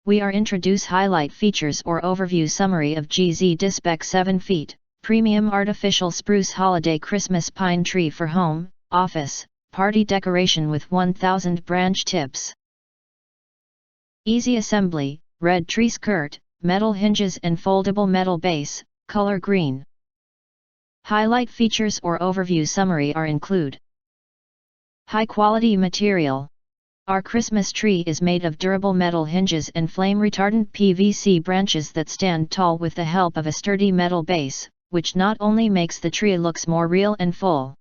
we are introduce highlight features or overview summary of Gzdisbek 7ft, premium artificial spruce holiday Christmas pine tree for home, office, party decoration with 1000 branch tips. Easy assembly, red tree skirt, metal hinges and foldable metal base, color green. Highlight features or overview summary are include. High quality material. Our Christmas tree is made of durable metal hinges and flame-retardant PVC branches that stand tall with the help of a sturdy metal base, which not only makes the tree looks more real and full,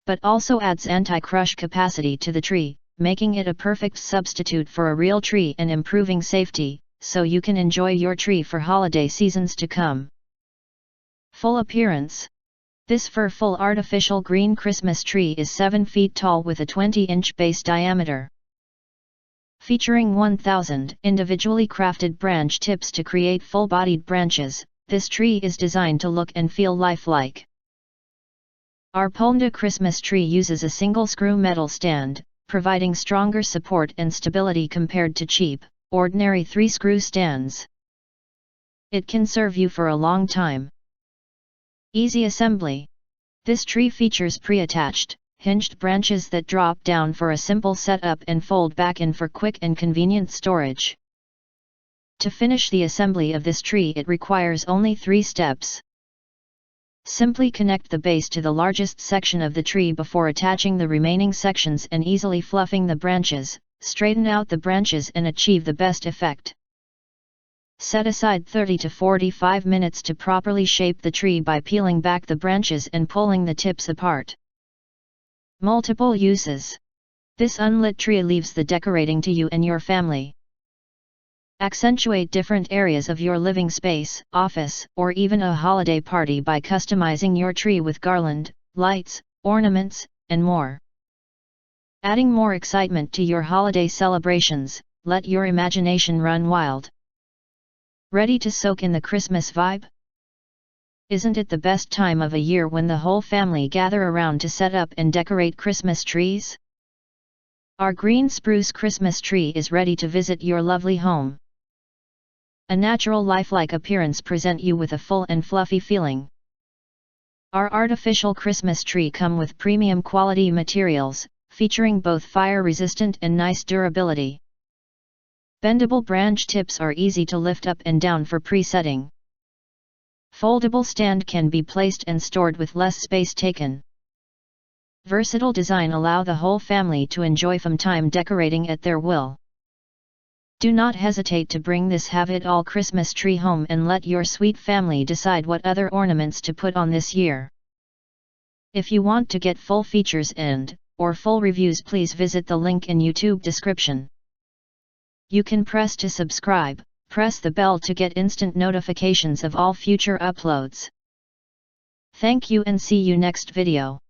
but also adds anti-crush capacity to the tree, making it a perfect substitute for a real tree and improving safety, so you can enjoy your tree for holiday seasons to come. Full appearance. This full artificial green Christmas tree is 7 feet tall with a 20-inch base diameter. Featuring 1000 individually crafted branch tips to create full-bodied branches, this tree is designed to look and feel lifelike. Our Polnda Christmas tree uses a single screw metal stand, providing stronger support and stability compared to cheap, ordinary 3-screw stands. It can serve you for a long time. Easy assembly. This tree features pre-attached, hinged branches that drop down for a simple setup and fold back in for quick and convenient storage. To finish the assembly of this tree, it requires only 3 steps. Simply connect the base to the largest section of the tree before attaching the remaining sections and easily fluffing the branches, straighten out the branches and achieve the best effect. Set aside 30 to 45 minutes to properly shape the tree by peeling back the branches and pulling the tips apart. Multiple uses. This unlit tree leaves the decorating to you and your family. Accentuate different areas of your living space, office, or even a holiday party by customizing your tree with garland, lights, ornaments, and more. Adding more excitement to your holiday celebrations, let your imagination run wild. Ready to soak in the Christmas vibe? Isn't it the best time of a year when the whole family gather around to set up and decorate Christmas trees? Our green spruce Christmas tree is ready to visit your lovely home. A natural lifelike appearance present you with a full and fluffy feeling. Our artificial Christmas tree come with premium quality materials, featuring both fire-resistant and nice durability. Bendable branch tips are easy to lift up and down for pre-setting. Foldable stand can be placed and stored with less space taken. Versatile design allow the whole family to enjoy some time decorating at their will. Do not hesitate to bring this have-it-all Christmas tree home and let your sweet family decide what other ornaments to put on this year. If you want to get full features or full reviews, please visit the link in YouTube description. You can press to subscribe, press the bell to get instant notifications of all future uploads. Thank you and see you next video.